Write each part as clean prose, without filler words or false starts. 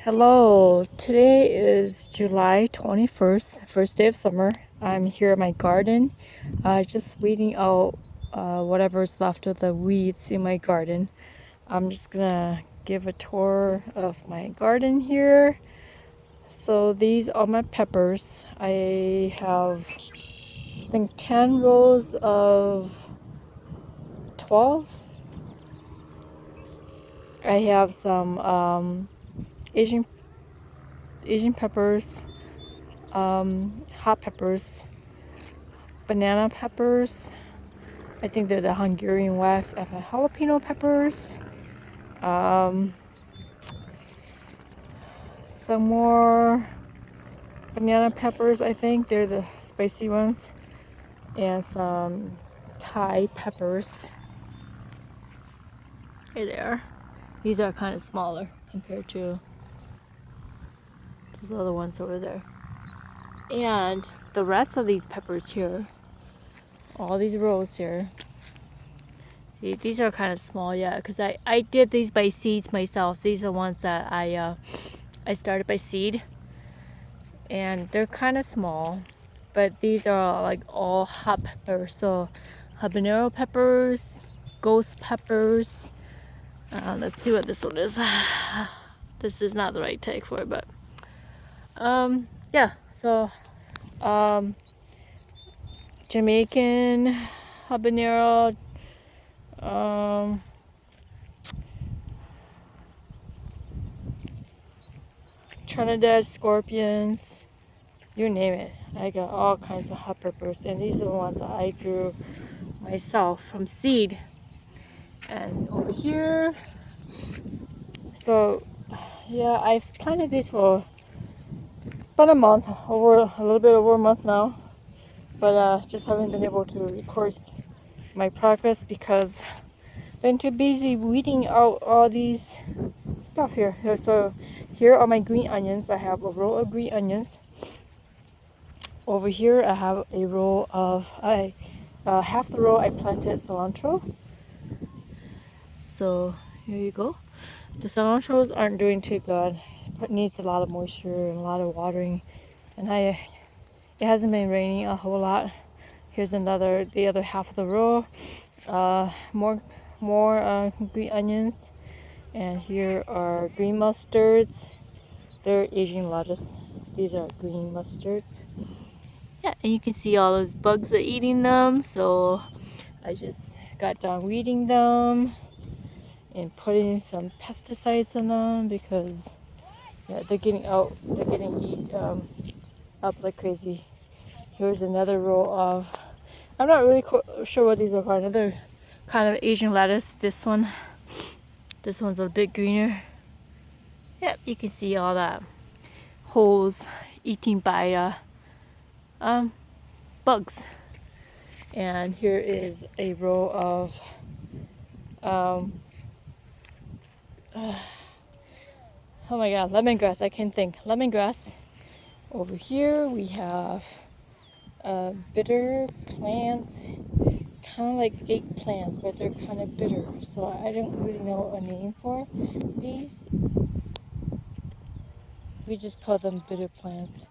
Hello, today is July 21st, first day of summer. I'm here in my garden, just weeding out whatever's left of the weeds in my garden. I'm just gonna give a tour of my garden here. So these are my peppers. I have, I think, 10 rows of 12. I have some Asian peppers, hot peppers, banana peppers. I think they're the Hungarian wax. I have jalapeno peppers. Um, some more banana peppers. I think they're the spicy ones, and some Thai peppers. Hey there. These are kind of smaller compared to those other ones over there. And the rest of these peppers here, all these rows here. See, these are kind of small, yeah, because I did these by seeds myself. These are ones that I started by seed, and they're kind of small, but these are like all hot peppers. So habanero peppers, ghost peppers. Let's see what this one is. This is not the right tag for it, but yeah. So Jamaican habanero. Trinidad scorpions, you name it. I got all kinds of hot peppers, and these are the ones that I grew myself from seed. And over here, so yeah, I've planted these for about a month, over a little bit over a month now, but just haven't been able to record my progress because I've been too busy weeding out all these stuff here. So here are my green onions. I have a row of green onions. Over here I have a row of, half the row I planted cilantro. So here you go. The cilantros aren't doing too good. It needs a lot of moisture and a lot of watering. And it hasn't been raining a whole lot. Here's the other half of the row. More green onions. And here are green mustards. They're Asian lettuce. These are green mustards. Yeah, and you can see all those bugs are eating them, so I just got done weeding them and putting some pesticides on them because yeah, they're getting eat up like crazy. Here's another row of, I'm not really sure what these are called, another kind of Asian lettuce. This one's a bit greener. Yep, you can see all that holes eaten by bugs. And here is a row of oh my god, lemongrass. I can't think. Lemongrass. Over here we have bitter plants, kind of like eggplants, but they're kind of bitter. So I don't really know a name for these. We just call them bitter plants.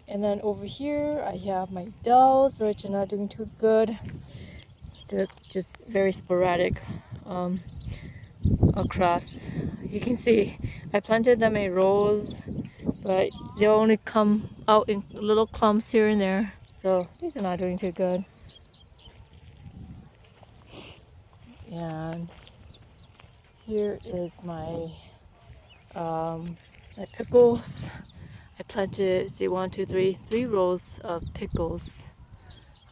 And then over here I have my dells, which are not doing too good. They're just very sporadic across. You can see I planted them in rows, but they only come out in little clumps here and there. So these are not doing too good. And here is my pickles. I planted, see, three rows of pickles.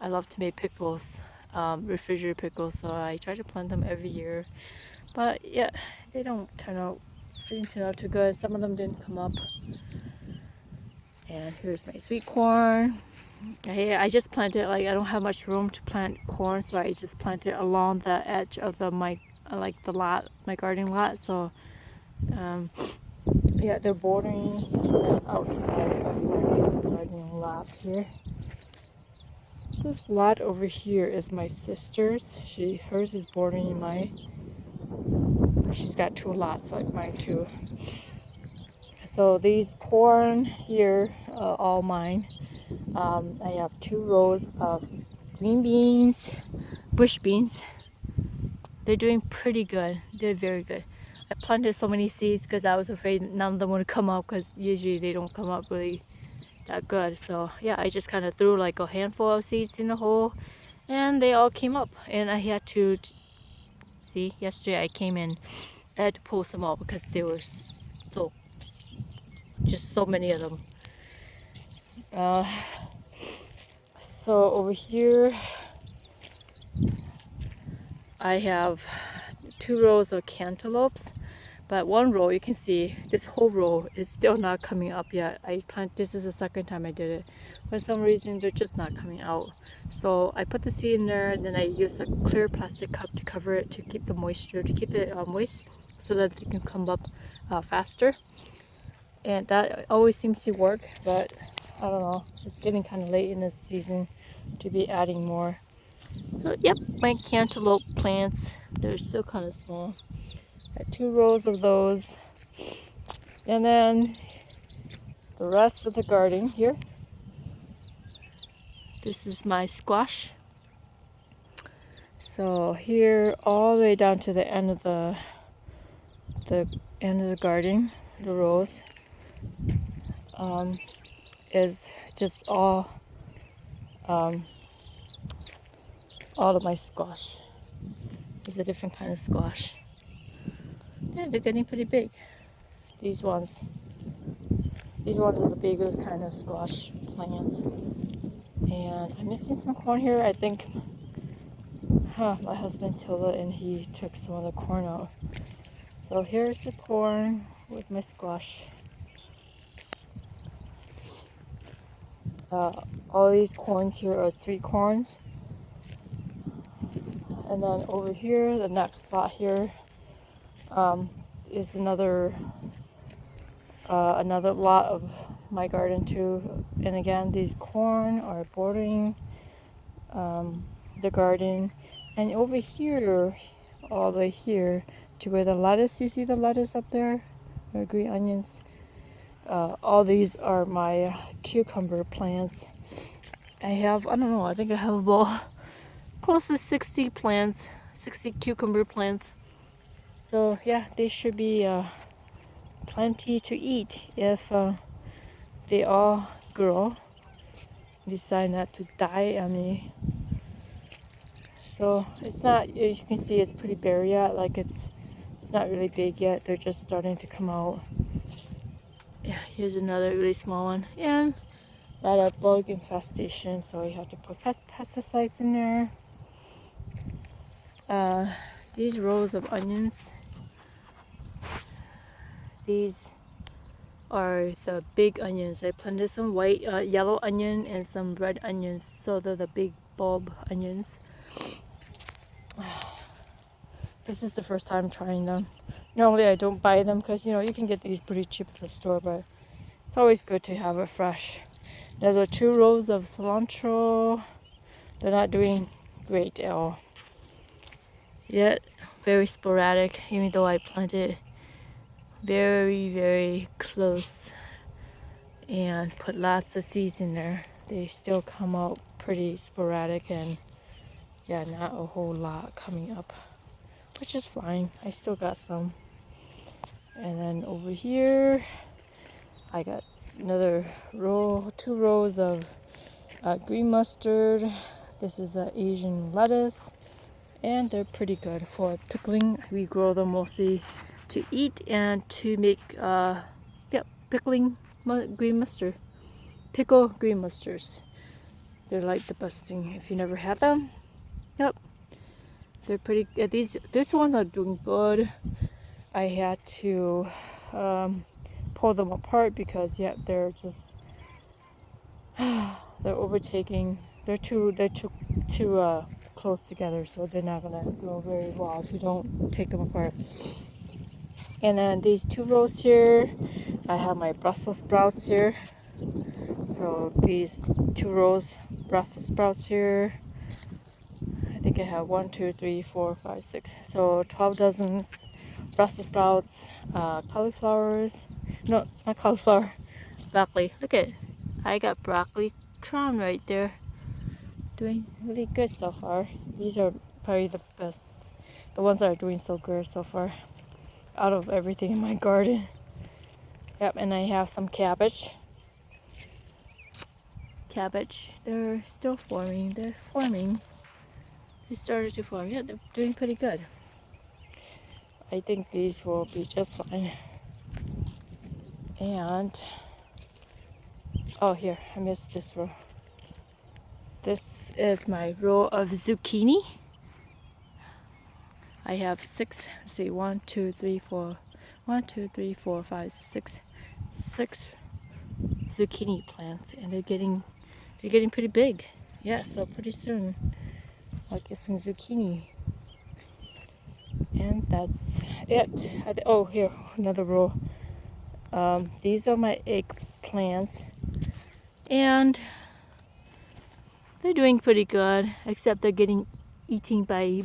I love to make pickles, refrigerated pickles, so I try to plant them every year. But yeah, they didn't turn out too good. Some of them didn't come up. And here's my sweet corn. I just planted, like, I don't have much room to plant corn, so I just planted along the edge of my garden lot. So yeah, they're bordering outside of my garden lot here. This lot over here is my sister's. Hers is bordering she's got two lots like mine too. So these corn here are all mine. I have 2 rows of green beans, bush beans. They're doing pretty good. They're very good. I planted so many seeds because I was afraid none of them would come up, because usually they don't come up really that good. So yeah, I just kind of threw like a handful of seeds in the hole and they all came up. And I had to, see, yesterday I came in, I had to pull some out because there were just so many of them. So over here I have 2 rows of cantaloupes, but 1 row, you can see this whole row is still not coming up yet. This is the second time I did it. For some reason they're just not coming out. So I put the seed in there, and then I used a clear plastic cup to cover it to keep the moisture, to keep it moist, so that they can come up faster. And that always seems to work, but I don't know, it's getting kind of late in this season to be adding more. So yep, my cantaloupe plants, they're still kind of small. Got 2 rows of those. And then the rest of the garden here. This is my squash. So here all the way down to the end of the garden, the rows, is just all of my squash. It's a different kind of squash. Yeah, they're getting pretty big. These ones are the bigger kind of squash plants. And I'm missing some corn here. I think my husband tilled it and he took some of the corn out. So here's the corn with my squash. All these corns here are sweet corns. And then over here, the next lot here, is another lot of my garden too. And again, these corn are bordering the garden. And over here, all the way here to where the lettuce, you see the lettuce up there, or green onions. All these are my cucumber plants. I think I have about close to 60 plants, 60 cucumber plants. So yeah, they should be plenty to eat if they all grow, decide not to die on me. So it's not, you can see it's pretty bare yet, like it's not really big yet. They're just starting to come out. Yeah, here's another really small one. And got a bug infestation, so we have to put pesticides in there. These rows of onions, these are the big onions. I planted some white, yellow onion and some red onions, so they're the big bulb onions. This is the first time trying them. Normally I don't buy them because you can get these pretty cheap at the store, but it's always good to have it fresh. There are 2 rows of cilantro. They're not doing great at all yet. Very sporadic, even though I planted very, very close and put lots of seeds in there. They still come out pretty sporadic, and yeah, not a whole lot coming up, which is fine. I still got some. And then over here I got another 2 rows of green mustard. This is Asian lettuce, and they're pretty good for pickling. We grow them mostly to eat and to make pickling green mustard, pickle green mustards. They're like the best thing if you never had them. Yep, they're pretty. These ones are doing good. I had to pull them apart because they're just they're overtaking. They're too close together, so they're not gonna grow very well if you don't take them apart. And then these 2 rows here, I have my Brussels sprouts here. So these 2 rows Brussels sprouts here. I think I have 1, 2, 3, 4, 5, 6. So 12 dozens Brussels sprouts, cauliflowers. No, not cauliflower. Broccoli. Look at, I got broccoli crown right there. Doing really good so far. These are probably the best, the ones that are doing so good so far out of everything in my garden. Yep, and I have some cabbage. Cabbage, they're still forming. They're forming. They started to form. Yeah, they're doing pretty good. I think these will be just fine. And oh, here, I missed this row. This is my row of zucchini. I have six, let's see, 1, 2, 3, 4, 1, 2, 3, 4, 5, 6, 6 zucchini plants, and they're getting pretty big. Yeah, so pretty soon I'll get some zucchini. And that's it. Oh, here, another row. These are my eggplants, and they're doing pretty good, except they're getting eaten by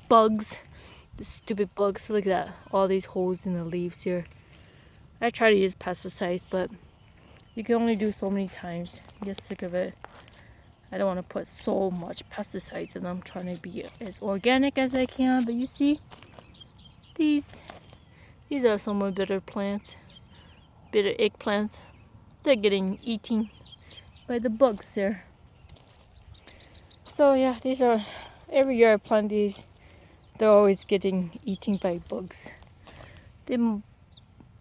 bugs. The stupid bugs. Look at that. All these holes in the leaves here. I try to use pesticides, but you can only do so many times. You get sick of it. I don't want to put so much pesticides in them. I'm trying to be as organic as I can, but you see, these are some more bitter plants. Bitter eggplants. They're getting eaten by the bugs there. So yeah, these are, every year I plant these, they're always getting eaten by bugs.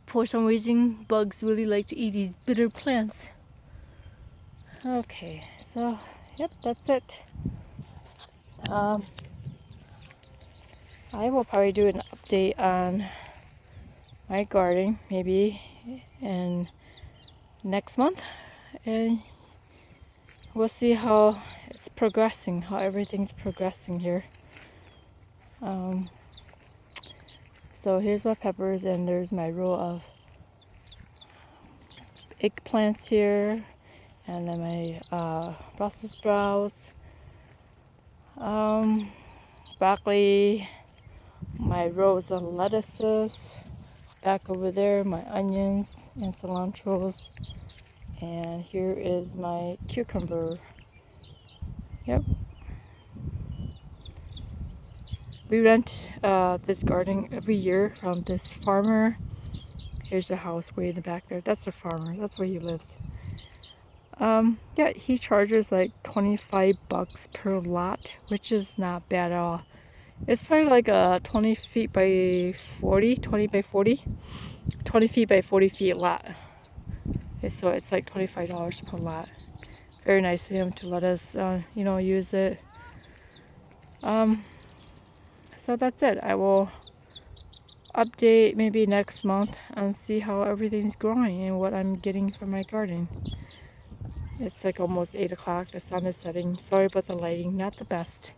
For some reason, bugs really like to eat these bitter plants. Okay, so yep, that's it. I will probably do an update on my garden maybe in next month, and we'll see how it's progressing, how everything's progressing here. So here's my peppers, and there's my row of eggplants here, and then my Brussels sprouts, broccoli, my rows of lettuces, back over there my onions and cilantros, and here is my cucumber. Yep. We rent this garden every year from this farmer. Here's the house way in the back there. That's the farmer. That's where he lives. Yeah, he charges like 25 bucks per lot, which is not bad at all. It's probably like a 20 feet by 40, 20 by 40, 20 feet by 40 feet lot. Okay, so it's like $25 per lot. Very nice of him to let us, use it. So that's it. I will update maybe next month and see how everything's growing and what I'm getting from my garden. It's like almost 8 o'clock. The sun is setting. Sorry about the lighting, not the best.